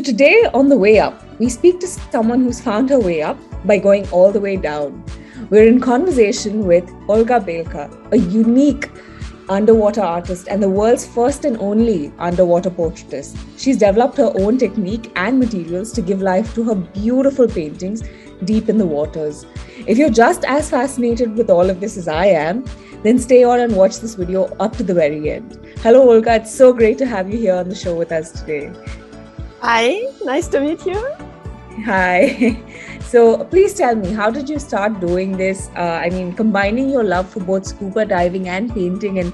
today on The Way Up, we speak to someone who's found her way up by going all the way down. We're in conversation with Olga Belka, a unique underwater artist and the world's first and only underwater portraitist. She's developed her own technique and materials to give life to her beautiful paintings deep in the waters. If you're just as fascinated with all of this as I am, then stay on and watch this video up to the very end. Hello, Olga. It's so great to have you here on the show with us today. Hi, nice to meet you. Hi. So please tell me, how did you start doing this? Combining your love for both scuba diving and painting and,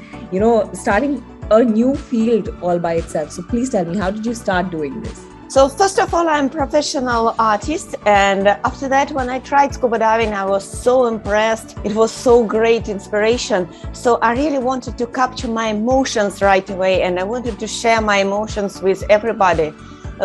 starting a new field all by itself. So please tell me, how did you start doing this? So first of all, I'm a professional artist. And after that, when I tried scuba diving, I was so impressed. It was so great inspiration. So I really wanted to capture my emotions right away. And I wanted to share my emotions with everybody.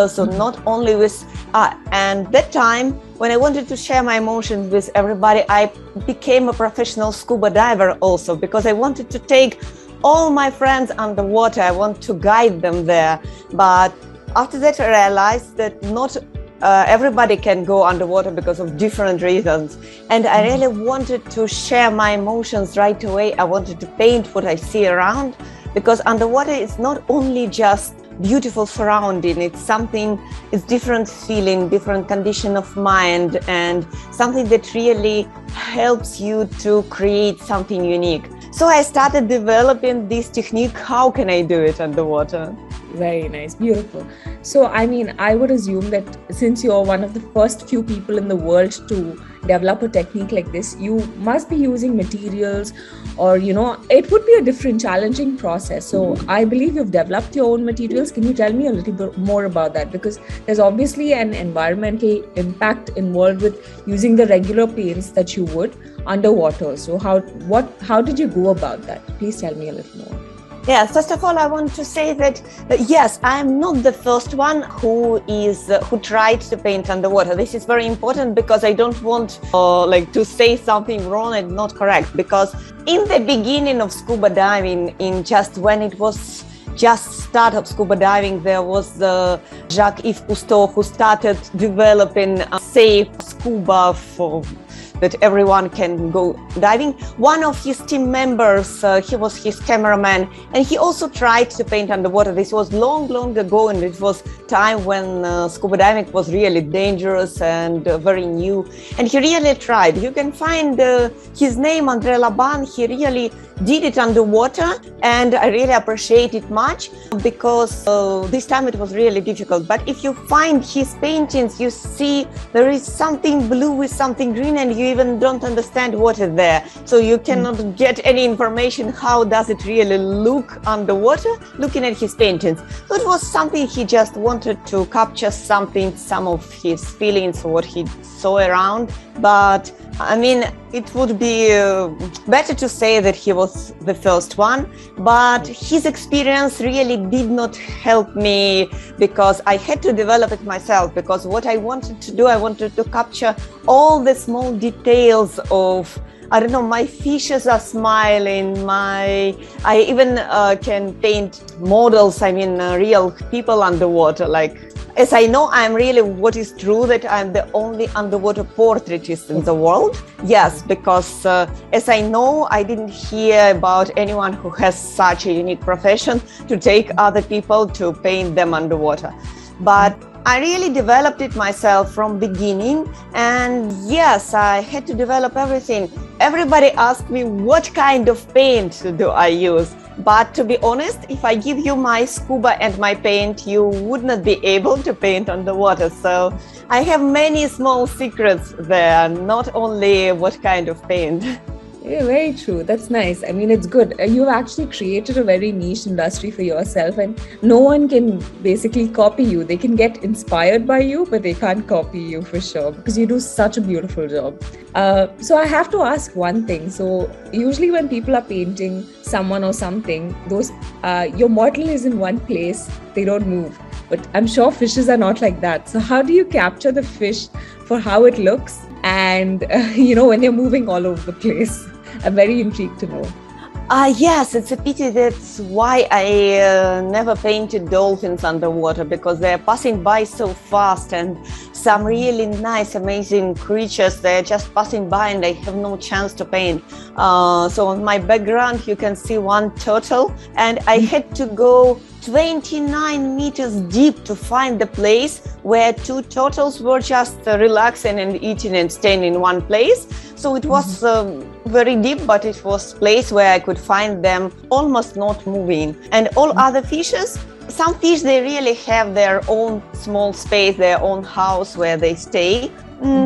So not only with, and that time when I wanted to share my emotions with everybody, I became a professional scuba diver also, because I wanted to take all my friends underwater. I want to guide them there. But after that, I realized that not everybody can go underwater because of different reasons. And I really wanted to share my emotions right away. I wanted to paint what I see around, because underwater is not only just beautiful surrounding, it's different feeling, different condition of mind, and something that really helps you to create something unique. So I started developing this technique. How can I do it underwater? Very nice, beautiful. So, I would assume that since you're one of the first few people in the world to develop a technique like this, you must be using materials or, it would be a different challenging process. So I believe you've developed your own materials. Can you tell me a little bit more about that? Because there's obviously an environmental impact involved with using the regular paints that you would underwater. So how did you go about that? Please tell me a little more. Yeah, first of all, I want to say that yes, I am not the first one who tried to paint underwater. This is very important, because I don't want to say something wrong and not correct. Because in the beginning of scuba diving, when it was just start of scuba diving, there was Jacques-Yves Cousteau, who started developing a safe scuba for that everyone can go diving. One of his team members, he was his cameraman, and he also tried to paint underwater. This was long ago, and it was time when scuba diving was really dangerous and very new. And he really tried. You can find his name, André Laban. He really did it underwater, and I really appreciate it much, because this time it was really difficult. But if you find his paintings, you see there is something blue with something green, and you even don't understand what is there. So you cannot get any information how does it really look underwater looking at his paintings. So it was something he just wanted to capture some of his feelings, what he saw around. But it would be better to say that he was the first one, but his experience really did not help me, because I had to develop it myself. Because what I wanted to do, I wanted to capture all the small details of, my fishes are smiling, I even can paint models, real people underwater. As I know, I'm really, what is true, that I'm the only underwater portraitist in the world. Yes, because as I know, I didn't hear about anyone who has such a unique profession to take other people to paint them underwater. But I really developed it myself from beginning. And yes, I had to develop everything. Everybody asked me, what kind of paint do I use? But to be honest, if I give you my scuba and my paint, you would not be able to paint underwater. So I have many small secrets there, not only what kind of paint. Yeah, very true. That's nice. It's good. You've actually created a very niche industry for yourself, and no one can basically copy you. They can get inspired by you, but they can't copy you for sure, because you do such a beautiful job. So I have to ask one thing. So usually when people are painting someone or something, your model is in one place, they don't move. But I'm sure fishes are not like that. So how do you capture the fish for how it looks and, when they're moving all over the place? I'm very intrigued to know. Yes, it's a pity. That's why I never painted dolphins underwater, because they're passing by so fast, and some really nice, amazing creatures, they're just passing by and I have no chance to paint. So on my background, you can see one turtle, and I had to go 29 meters deep to find the place where two turtles were just relaxing and eating and staying in one place. So it was very deep, but it was a place where I could find them almost not moving. And all other fishes, some fish, they really have their own small space, their own house where they stay.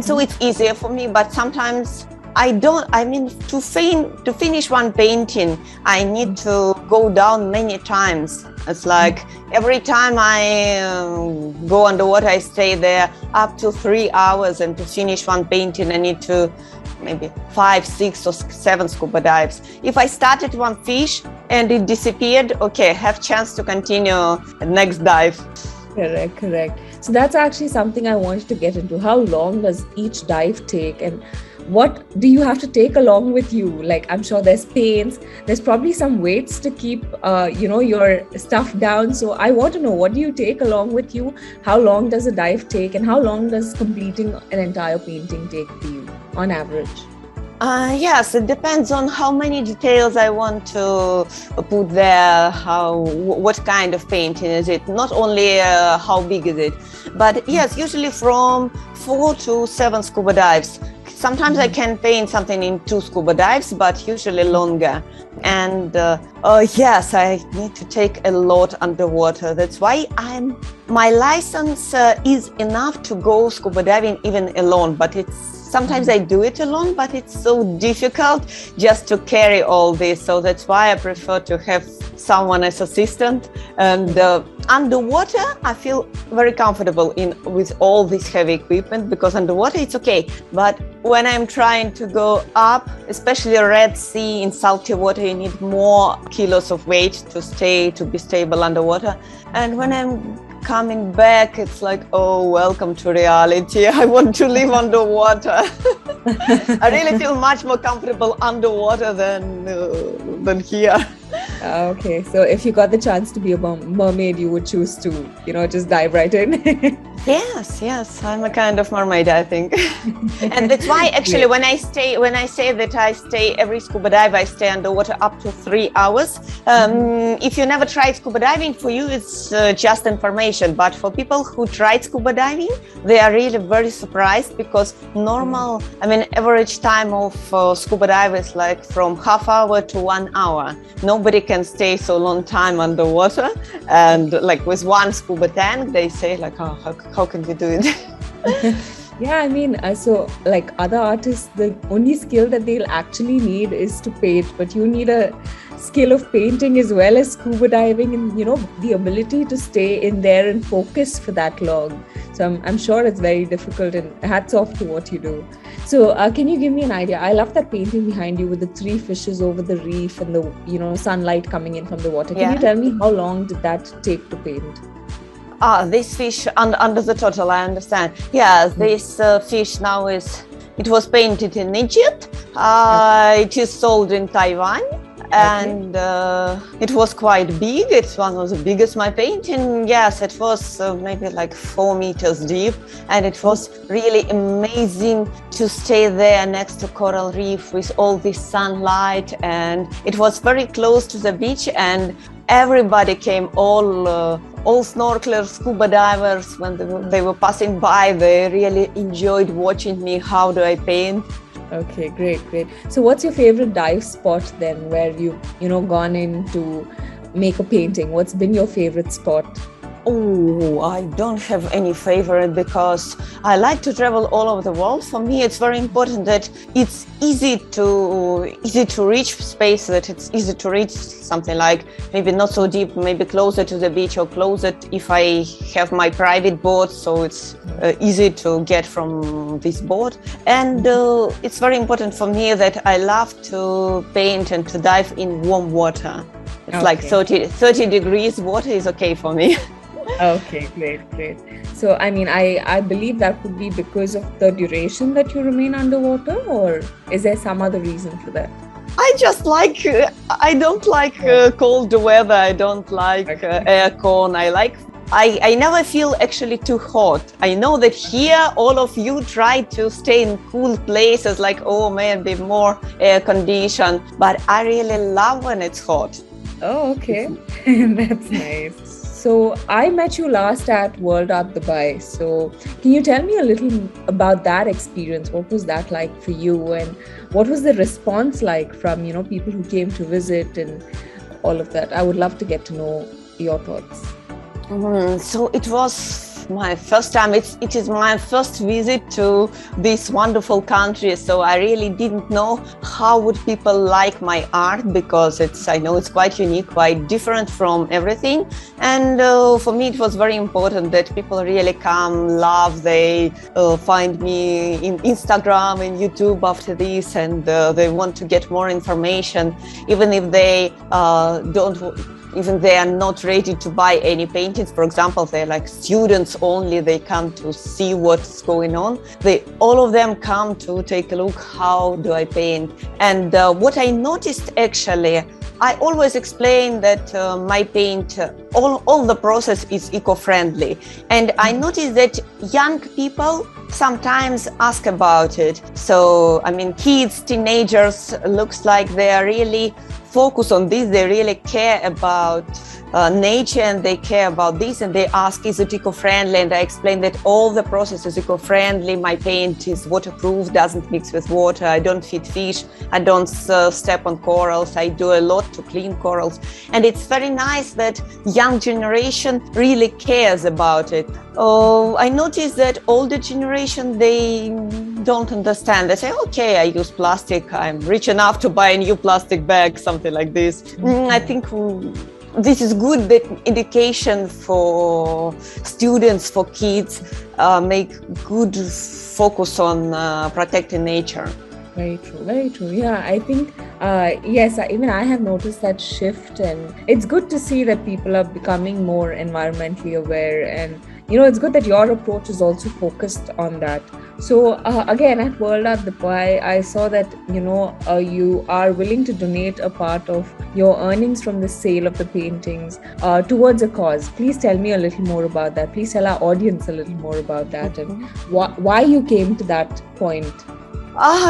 So it's easier for me, but sometimes to finish one painting, I need to go down many times. It's like every time I go underwater, I stay there up to 3 hours, and to finish one painting, I need to maybe 5, 6 or 7 scuba dives. If I started one fish and it disappeared, okay, have chance to continue next dive. Correct. So that's actually something I wanted to get into. How long does each dive take, and what do you have to take along with you? Like, I'm sure there's paints, there's probably some weights to keep, your stuff down. So I want to know, what do you take along with you? How long does a dive take, and how long does completing an entire painting take for you on average? Yes, it depends on how many details I want to put there, what kind of painting is it, not only how big is it, but yes, usually from 4 to 7 scuba dives. Sometimes I can paint something in 2 scuba dives, but usually longer. And yes, I need to take a lot underwater. That's why my license is enough to go scuba diving even alone, but sometimes I do it alone, but it's so difficult just to carry all this. So that's why I prefer to have someone as assistant. And underwater, I feel very comfortable with all this heavy equipment, because underwater it's okay. But when I'm trying to go up, especially Red Sea, in salty water, you need more kilos of weight to be stable underwater. And when I'm coming back, it's like, oh, welcome to reality. I want to live underwater. I really feel much more comfortable underwater than here. Okay, so if you got the chance to be a mermaid, you would choose to, just dive right in. Yes, I'm a kind of mermaid, I think. And that's why actually when I say that I stay every scuba dive, I stay underwater up to 3 hours. If you never tried scuba diving, for you it's just information, but for people who tried scuba diving, they are really very surprised, because average time of scuba dive is like from half hour to 1 hour. Nobody can stay so long time underwater, and like with one scuba tank, they say like, oh, how can you do it? Yeah, so like other artists, the only skill that they'll actually need is to paint, but you need a skill of painting as well as scuba diving, and the ability to stay in there and focus for that long. So I'm sure it's very difficult, and hats off to what you do. So can you give me an idea? I love that painting behind you with the 3 fishes over the reef and the sunlight coming in from the water. Can you tell me how long did that take to paint? This fish under the turtle, I understand. Yes, this fish now it was painted in Egypt. It is sold in Taiwan. And it was quite big. It's one of the biggest my painting. Yes, it was maybe like 4 meters deep, and it was really amazing to stay there next to coral reef with all this sunlight, and it was very close to the beach, and everybody came, all snorkelers, scuba divers, when they were passing by, they really enjoyed watching me. How do I paint? Okay, great. So what's your favorite dive spot then, where you've gone in to make a painting? What's been your favorite spot? Oh, I don't have any favorite, because I like to travel all over the world. For me, it's very important that it's easy to reach space, that it's easy to reach something like maybe not so deep, maybe closer to the beach, or closer if I have my private boat, so it's easy to get from this boat. And it's very important for me that I love to paint and to dive in warm water. It's like 30 degrees water is okay for me. Okay, great. So, I believe that would be because of the duration that you remain underwater, or is there some other reason for that? I just like, I don't like cold weather. I don't like aircon. I never feel actually too hot. I know that here all of you try to stay in cool places, like, oh, maybe more air conditioned, but I really love when it's hot. Oh, okay. That's nice. So I met you last at World Art Dubai. So can you tell me a little about that experience? What was that like for you, and what was the response like from, people who came to visit and all of that? I would love to get to know your thoughts. So it was my first time. It is my first visit to this wonderful country. So I really didn't know how would people like my art, because I know it's quite unique, quite different from everything. And for me, it was very important that people really come, love. They find me in Instagram and YouTube after this, and they want to get more information, even if they even they are not ready to buy any paintings. For example, they're like students only, they come to see what's going on. All of them come to take a look, how do I paint? And what I noticed actually, I always explain that my paint, all the process is eco-friendly. And I noticed that young people sometimes ask about it. So, I mean, kids, teenagers, looks like they are really focused on this. They really care about nature, and they care about this, and they ask, is it eco-friendly? And I explain that all the process is eco-friendly. My paint is waterproof, doesn't mix with water. I don't feed fish. I don't step on corals. I do a lot to clean corals. And it's very nice that young generation really cares about it. I noticed that older generation, they don't understand. They say, okay, I use plastic. I'm rich enough to buy a new plastic bag, something like this. I think this is good, that education for students, for kids, make good focus on protecting nature. Very true, very true. Yeah, I think, yes, even I have noticed that shift, and it's good to see that people are becoming more environmentally aware, and it's good that your approach is also focused on that. So again, at World Art Dubai, I saw that you are willing to donate a part of your earnings from the sale of the paintings towards a cause. Please tell me a little more about that. Please tell our audience a little more about that, and why you came to that point.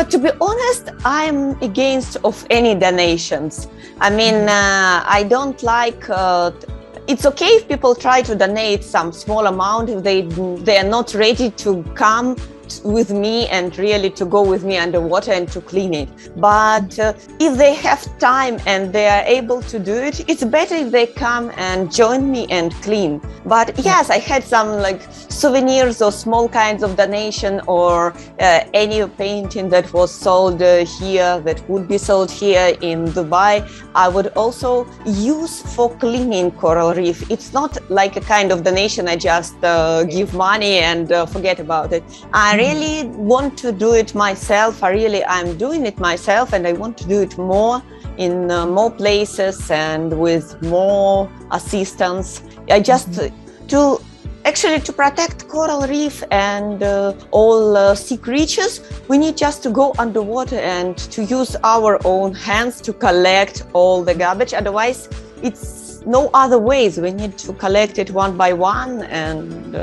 To be honest, I'm against of any donations. I mean, I don't like. It's okay if people try to donate some small amount if they are not ready to come with me and really to go with me underwater and to clean it. But if they have time and they are able to do it, it's better if they come and join me and clean. But yes, I had some like souvenirs or small kinds of donation, or any painting that was sold here, that would be sold here in Dubai, I would also use for cleaning coral reef. It's not like a kind of donation I just give money and forget about it. I really want to do it myself. I'm doing it myself, and I want to do it more in more places and with more assistance. I just to protect coral reef and all sea creatures, we need just to go underwater and to use our own hands to collect all the garbage. Otherwise, it's no other ways. We need to collect it one by one, and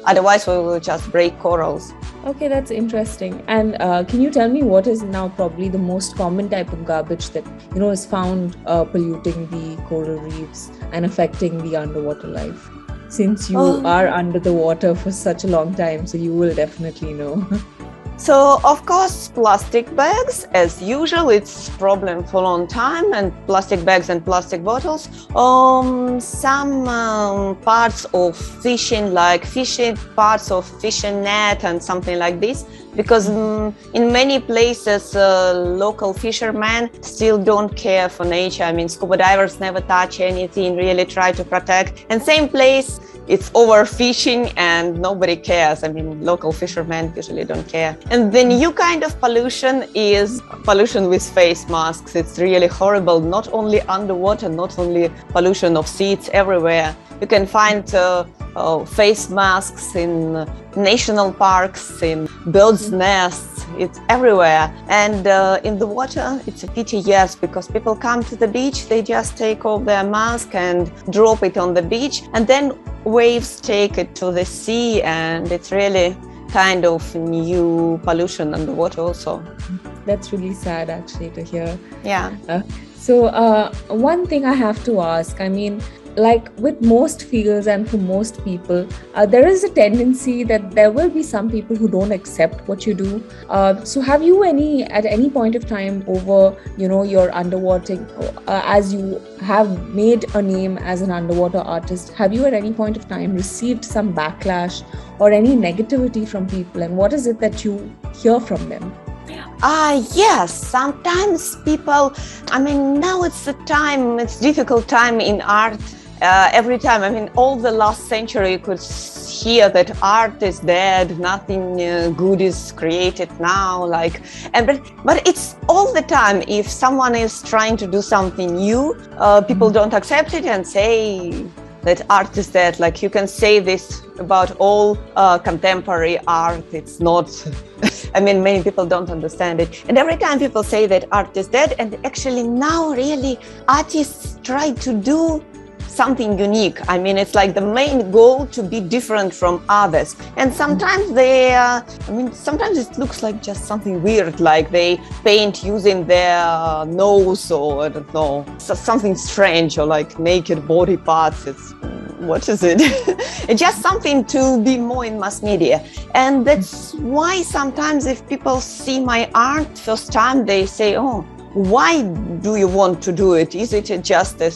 otherwise we will just break corals. Okay, that's interesting. And can you tell me what is now probably the most common type of garbage that is found polluting the coral reefs and affecting the underwater life? Since you are under the water for such a long time, so you will definitely know. So, of course, plastic bags, as usual, it's a problem for a long time, and plastic bags and plastic bottles. Some parts of fishing, like parts of fishing net and something like this, because in many places, local fishermen still don't care for nature. I mean, scuba divers never touch anything, really try to protect. And same place, it's overfishing and nobody cares. I mean, local fishermen usually don't care. And the new kind of pollution is pollution with face masks. It's really horrible, not only underwater, not only pollution of sea, it's everywhere. You can find face masks in national parks, in birds' nests. It's everywhere. And in the water, it's a pity, yes, because people come to the beach, they just take off their mask and drop it on the beach, and then waves take it to the sea, and it's really kind of new pollution underwater also. That's really sad actually to hear. Yeah. So one thing I have to ask, I mean, like with most fields and for most people, there is a tendency that there will be some people who don't accept what you do. So have you at any point of time over, your underwater, as you have made a name as an underwater artist, have you at any point of time received some backlash or any negativity from people? And what is it that you hear from them? Yes, sometimes people, now it's difficult time in art. Every time, all the last century you could hear that art is dead, nothing good is created now, but it's all the time. If someone is trying to do something new, people don't accept it and say that art is dead. Like, you can say this about all contemporary art. It's not, many people don't understand it. And every time people say that art is dead, and actually now really artists try to do something unique. It's like the main goal to be different from others. And sometimes sometimes it looks like just something weird, like they paint using their nose, or I don't know, something strange, or like naked body parts. What is it? It's just something to be more in mass media. And that's why sometimes if people see my art first time, they say, oh, why do you want to do it? Is it just a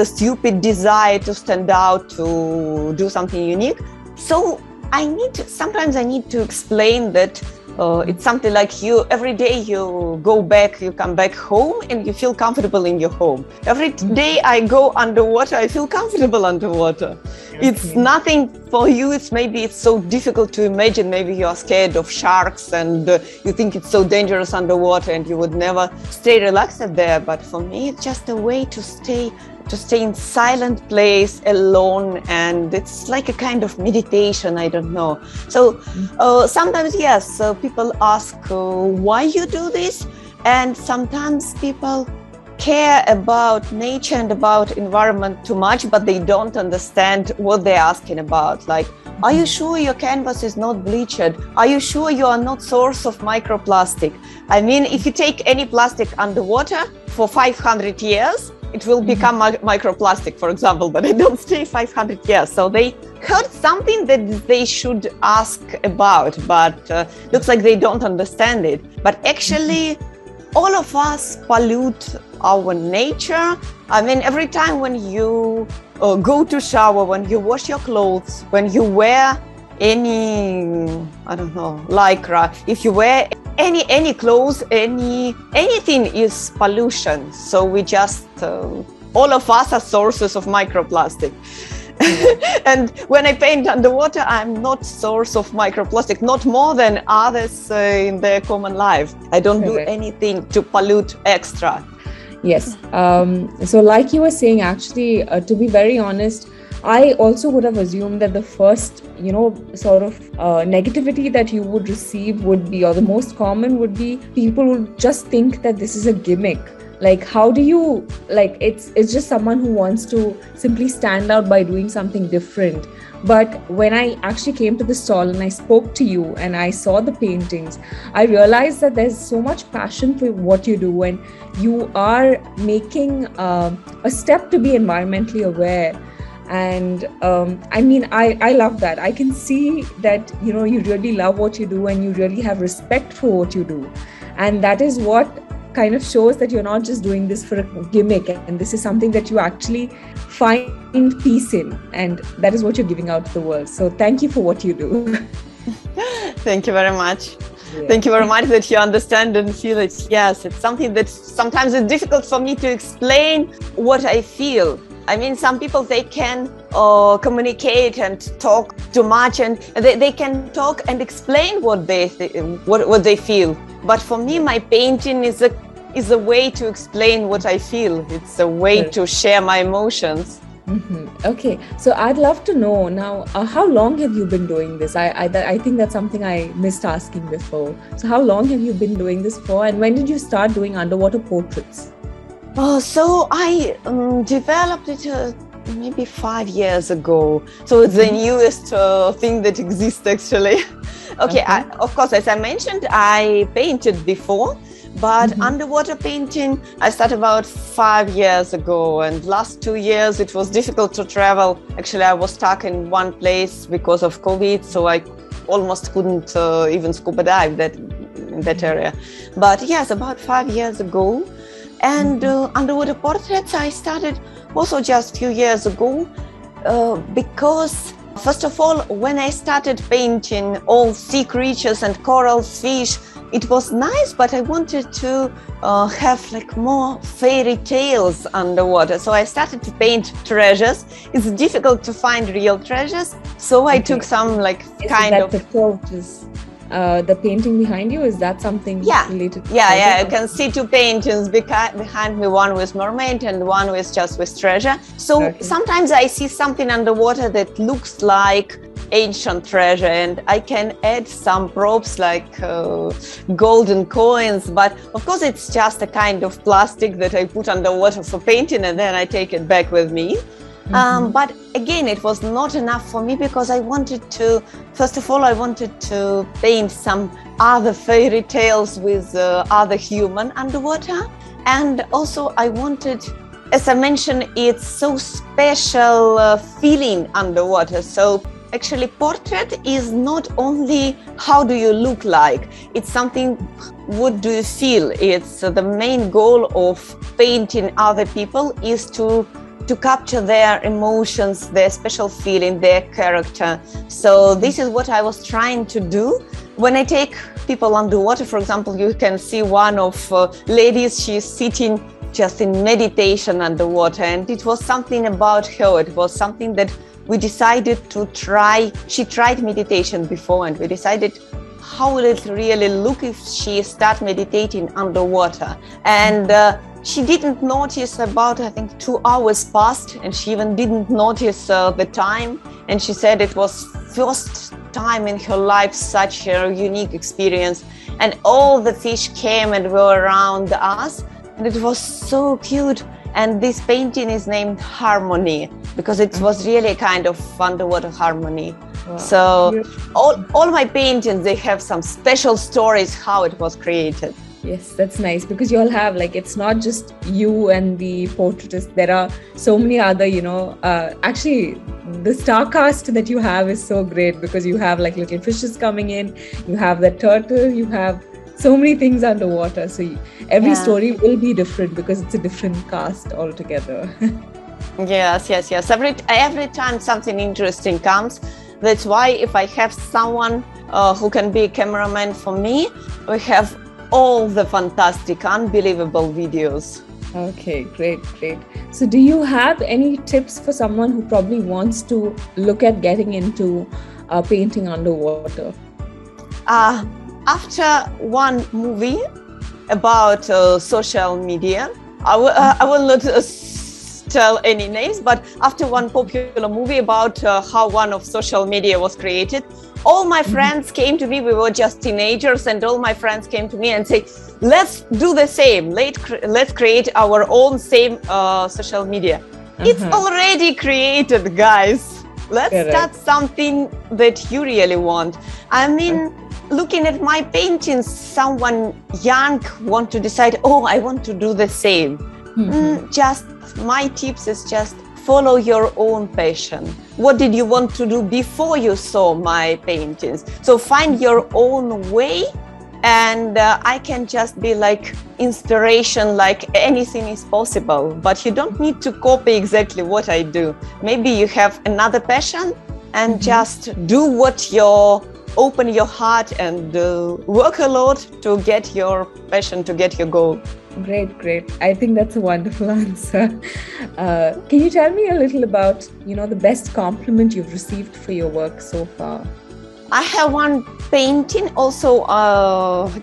stupid desire to stand out, to do something unique? So sometimes I need to explain that it's something like every day you come back home and you feel comfortable in your home. Every day I go underwater, I feel comfortable underwater. Okay. It's nothing for you. It's so difficult to imagine. Maybe you are scared of sharks and you think it's so dangerous underwater and you would never stay relaxed there. But for me, it's just a way to stay in silent place alone, and it's like a kind of meditation. I don't know. So sometimes, yes, people ask why you do this, and sometimes people care about nature and about environment too much, but they don't understand what they're asking about. Like, are you sure your canvas is not bleached? Are you sure you are not source of microplastic? If you take any plastic underwater for 500 years, it will become microplastic, for example, but it don't stay 500 years. So they heard something that they should ask about, but looks like they don't understand it. But actually, all of us pollute our nature. Every time when you go to shower, when you wash your clothes, when you wear any, lycra, if you wear any clothes, anything is pollution. So we just, all of us are sources of microplastic. And when I paint underwater, I'm not source of microplastic, not more than others in their common life. I don't do anything to pollute extra. Yes. So like you were saying, actually, to be very honest, I also would have assumed that the first, sort of negativity that you would receive would be, or the most common would be, people would just think that this is a gimmick. Like, how do you, like, it's just someone who wants to simply stand out by doing something different. But when I actually came to the stall and I spoke to you and I saw the paintings, I realized that there's so much passion for what you do, and you are making a step to be environmentally aware. And I love that. I can see that, you really love what you do and you really have respect for what you do. And that is what kind of shows that you're not just doing this for a gimmick, and this is something that you actually find peace in, and that is what you're giving out to the world. So thank you for what you do. Thank you very much. Yeah. Thank you very much that you understand and feel it. Yes, it's something that sometimes it's difficult for me to explain what I feel. Some people, they can communicate and talk too much, and they can talk and explain what they feel. But for me, my painting is a way to explain what I feel. It's a way to share my emotions. Okay, so I'd love to know now, how long have you been doing this? I think that's something I missed asking before. So how long have you been doing this for, and when did you start doing underwater portraits? So I developed it maybe 5 years ago. So it's the newest thing that exists actually. Okay, Okay. of course, as I mentioned, I painted before, but underwater painting I started about 5 years ago. And last 2 years it was difficult to travel. Actually, I was stuck in one place because of COVID, so I almost couldn't even scuba dive in that area. But yes, about 5 years ago. And underwater portraits I started also just a few years ago because, first of all, when I started painting all sea creatures and coral fish, it was nice, but I wanted to have like more fairy tales underwater. So I started to paint treasures. It's difficult to find real treasures, so I took some like Is kind that of picture, which is the painting behind you? Is that something related to yeah, treasure? you can see two paintings behind me, one with mermaid and one with just with treasure. So sometimes I see something underwater that looks like ancient treasure, and I can add some props like golden coins, but of course it's just a kind of plastic that I put underwater for painting, and then I take it back with me. But again, it was not enough for me because I wanted to, first of all, I wanted to paint some other fairy tales with other human underwater. And also I wanted, as I mentioned, it's so special feeling underwater. So actually portrait is not only how do you look like, it's something, what do you feel? It's the main goal of painting other people is to capture their emotions, their special feeling, their character. So this is what I was trying to do. When I take people underwater, for example, you can see one of ladies, she's sitting just in meditation underwater, and it was something about her. It was something that we decided to try. She tried meditation before, and we decided how will it really look if she start meditating underwater. And she didn't notice about, I think, 2 hours passed, and she even didn't notice the time. And she said it was first time in her life such a unique experience. And all the fish came and were around us, and it was so cute. And this painting is named Harmony because it was really a kind of underwater harmony. Wow. So all my paintings, they have some special stories how it was created. Yes, that's nice because you all have, like, it's not just you and the portraitist. There are so many other, actually the star cast that you have is so great because you have like little fishes coming in, you have the turtle, you have so many things underwater. So every story will be different because it's a different cast altogether. Yes. Every time something interesting comes, that's why if I have someone who can be a cameraman for me, we have all the fantastic, unbelievable videos. Okay, great. So do you have any tips for someone who probably wants to look at getting into painting underwater? After one movie about social media, I will not tell any names, but after one popular movie about how one of social media was created, all my friends came to me. We were just teenagers, and all my friends came to me and say, let's do the same. Let's create our own same social media. It's already created, guys. Let's start something that you really want. I mean, looking at my paintings, someone young want to decide, I want to do the same. Just my tips is just follow your own passion. What did you want to do before you saw my paintings? So find your own way, and I can just be like inspiration, like anything is possible, but you don't need to copy exactly what I do. Maybe you have another passion and just do what open your heart and work a lot to get your passion, to get your goal. Great. I think that's a wonderful answer. Can you tell me a little about, the best compliment you've received for your work so far? I have one painting, also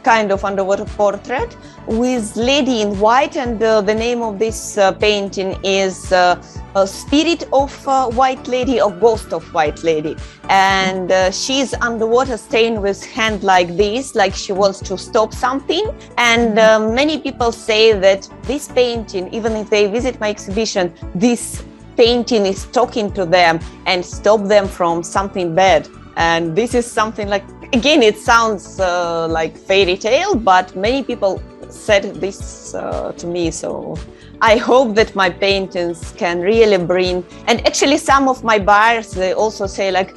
kind of underwater portrait with lady in white, and the name of this painting is a Spirit of White Lady or Ghost of White Lady. And she's underwater staying with hand like this, like she wants to stop something. And many people say that this painting, even if they visit my exhibition, this painting is talking to them and stop them from something bad. And this is something like, again, it sounds like fairy tale, but many people said this to me. So I hope that my paintings can really bring, and actually some of my buyers, they also say like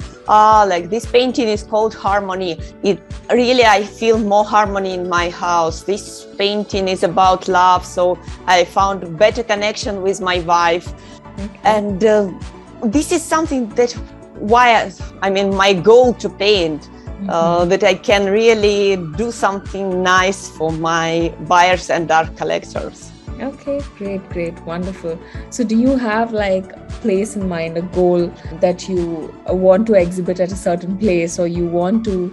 this painting is called harmony. It really, I feel more harmony in my house. This painting is about love. So I found better connection with my wife. Okay. And this is something that my goal to paint, that I can really do something nice for my buyers and art collectors. Okay, great, wonderful. So do you have like a place in mind, a goal that you want to exhibit at a certain place, or you want to,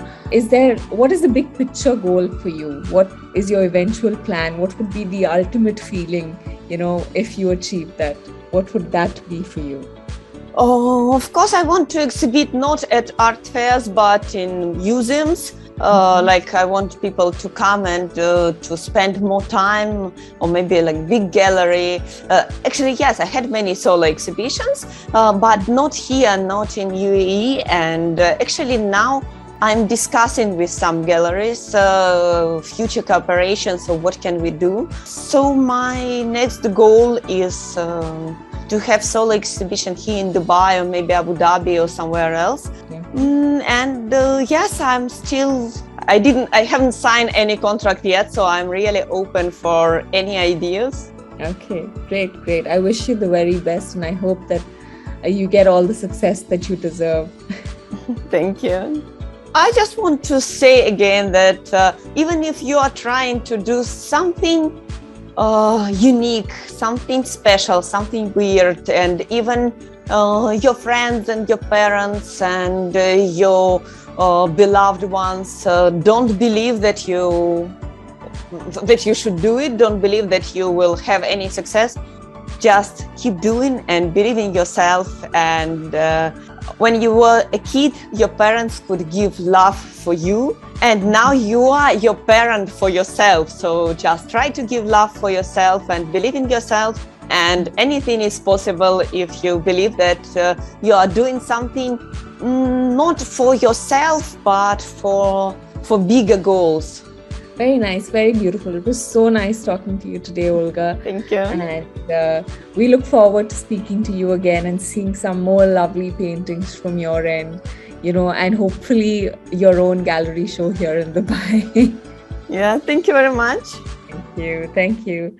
what is the big picture goal for you? What is your eventual plan? What would be the ultimate feeling, if you achieve that? What would that be for you? Oh, of course, I want to exhibit not at art fairs, but in museums. Like I want people to come and to spend more time, or maybe like big gallery. Actually, yes, I had many solo exhibitions, but not here, not in UAE. And actually now I'm discussing with some galleries future cooperation. So what can we do? So my next goal is to have solo exhibition here in Dubai, or maybe Abu Dhabi or somewhere else. Yeah. And yes, I haven't signed any contract yet, so I'm really open for any ideas. Okay, great. I wish you the very best, and I hope that you get all the success that you deserve. Thank you. I just want to say again that even if you are trying to do something unique, something special, something weird, and even your friends and your parents and your beloved ones don't believe that you should do it, don't believe that you will have any success, just keep doing and believe in yourself. And when you were a kid, your parents could give love for you, and now you are your parent for yourself. So just try to give love for yourself and believe in yourself, and anything is possible if you believe that you are doing something not for yourself, but for bigger goals. Very nice, very beautiful. It was so nice talking to you today, Olga. Thank you. And we look forward to speaking to you again and seeing some more lovely paintings from your end, and hopefully your own gallery show here in Dubai. Yeah, thank you very much. Thank you.